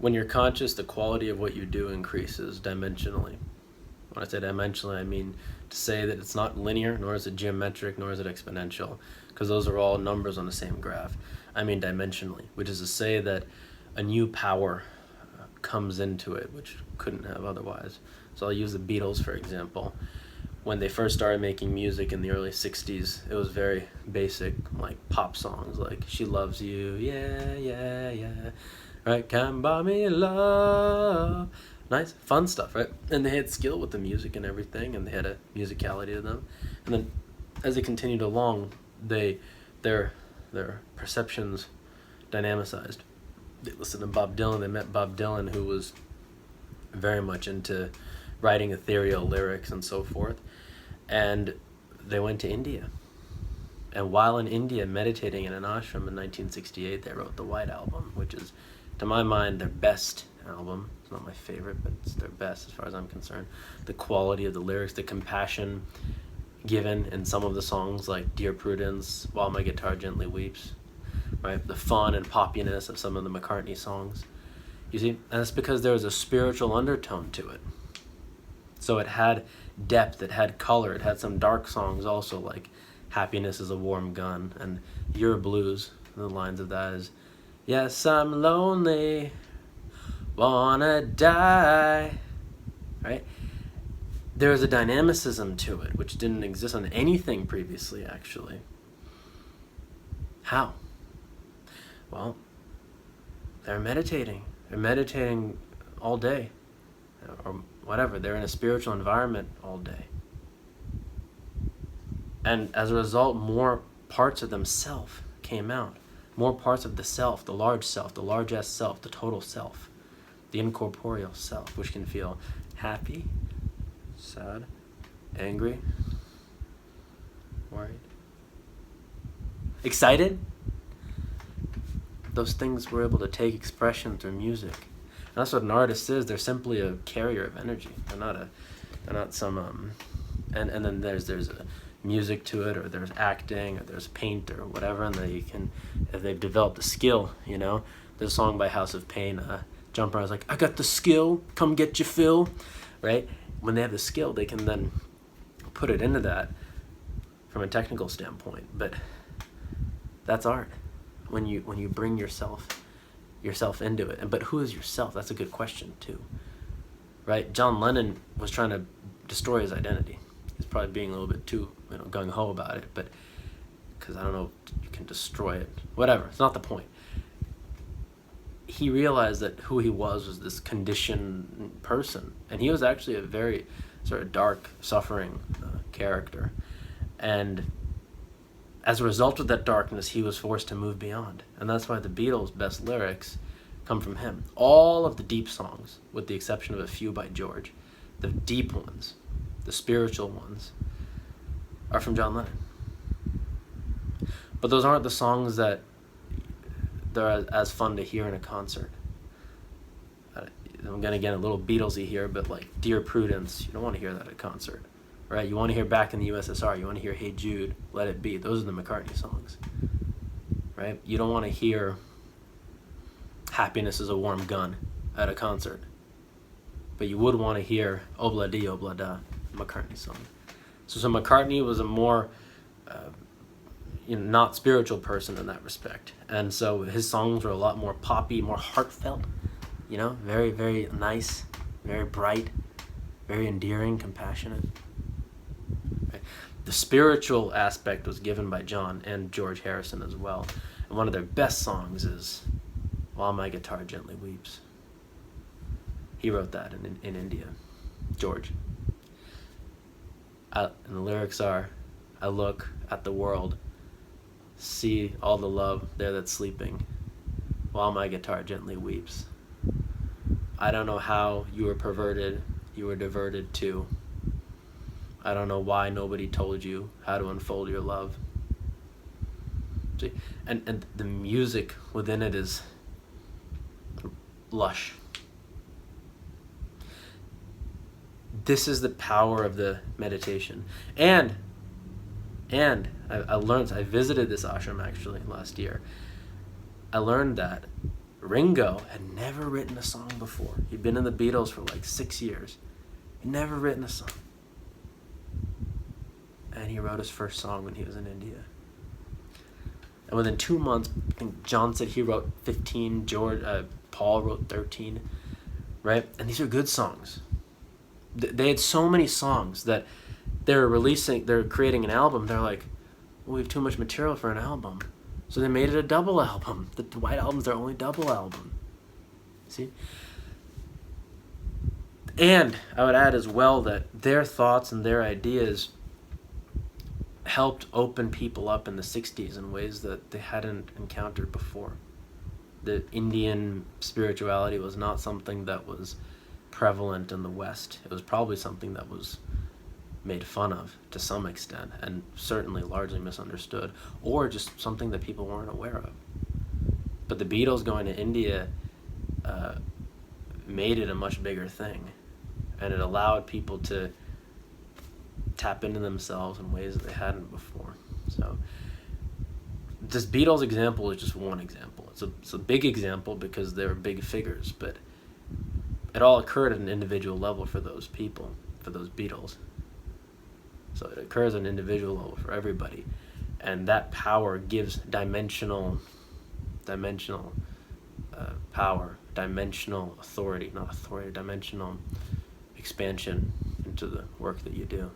When you're conscious, the quality of what you do increases dimensionally. When I say dimensionally, I mean to say that it's not linear, nor is it geometric, nor is it exponential, because those are all numbers on the same graph. I mean dimensionally, which is to say that a new power comes into it, which couldn't have otherwise. So I'll use the Beatles, for example. When they first started making music in the early 60s, it was very basic, like pop songs, like She Loves You, yeah, yeah, yeah, right, Can't Buy Me Love. Nice, fun stuff, right? And they had skill with the music and everything, and they had a musicality to them. And then as they continued along, their perceptions dynamicized. They listened to Bob Dylan, they met Bob Dylan, who was very much into writing ethereal lyrics and so forth. And they went to India. And while in India meditating in an ashram in 1968, they wrote the White Album, which is, to my mind, their best album. It's not my favorite, but it's their best as far as I'm concerned. The quality of the lyrics, the compassion given in some of the songs like Dear Prudence, While My Guitar Gently Weeps, right? The fun and poppiness of some of the McCartney songs. You see, and that's because there was a spiritual undertone to it. So it had depth, it had color, it had some dark songs also, like Happiness is a Warm Gun, and Your Blues. The lines of that is, yes, I'm lonely, wanna die, right? There's a dynamicism to it, which didn't exist on anything previously, actually. How? Well, they're meditating. They're meditating all day, or whatever. They're in a spiritual environment all day. And as a result, more parts of themselves came out. More parts of the self, the large self, the large-S self, the total self, the incorporeal self, which can feel happy, sad, angry, worried, excited. Those things were able to take expression through music. And that's what an artist is. They're simply a carrier of energy. They're not some and then there's a music to it, or there's acting, or there's paint, or whatever, and they've developed a skill, you know. There's a song by House of Pain, Jump Around, is like, I got the skill, come get your fill, right? When they have the skill, they can then put it into that from a technical standpoint. But that's art. When you bring yourself into it. But who is yourself? That's a good question too, right? John Lennon was trying to destroy his identity. He's probably being a little bit too gung-ho about it, but because I don't know if you can destroy it. Whatever, it's not the point. He realized that who he was this conditioned person, and he was actually a very sort of dark, suffering character. And as a result of that darkness, he was forced to move beyond. And that's why the Beatles' best lyrics come from him. All of the deep songs, with the exception of a few by George, the deep ones, the spiritual ones, are from John Lennon. But those aren't the songs that they're as fun to hear in a concert. I'm going to get a little Beatlesy here, but like Dear Prudence, you don't want to hear that at a concert. Right, you want to hear Back in the USSR, you want to hear Hey Jude, Let It Be. Those are the McCartney songs, right? You don't want to hear Happiness is a Warm Gun at a concert, but you would want to hear Obla Di Obla Da, McCartney song. So McCartney was a more, not spiritual person in that respect, and so his songs were a lot more poppy, more heartfelt, very, very nice, very bright, very endearing, compassionate. The spiritual aspect was given by John and George Harrison as well. And one of their best songs is While My Guitar Gently Weeps. He wrote that in India, George. And the lyrics are, I look at the world, see all the love there that's sleeping, while my guitar gently weeps. I don't know how you were perverted, you were diverted too. I don't know why nobody told you how to unfold your love. See, and the music within it is lush. This is the power of the meditation. And I visited this ashram actually last year. I learned that Ringo had never written a song before. He'd been in the Beatles for like 6 years. He'd never written a song. And he wrote his first song when he was in India. And within 2 months, I think John said he wrote 15, Paul wrote 13, right? And these are good songs. They had so many songs that they're creating an album. They're like, well, we have too much material for an album. So they made it a double album. The White Album's their only double album. See? And I would add as well that their thoughts and their ideas helped open people up in the 60s in ways that they hadn't encountered before. The Indian spirituality was not something that was prevalent in the West. It was probably something that was made fun of to some extent, and certainly largely misunderstood, or just something that people weren't aware of. But the Beatles going to India made it a much bigger thing, and it allowed people to tap into themselves in ways that they hadn't before. So this Beatles example is just one example. It's a big example because they're big figures, but it all occurred at an individual level for those people, for those Beatles. So it occurs at an individual level for everybody, and that power gives dimensional power, dimensional authority, not authority, dimensional expansion into the work that you do.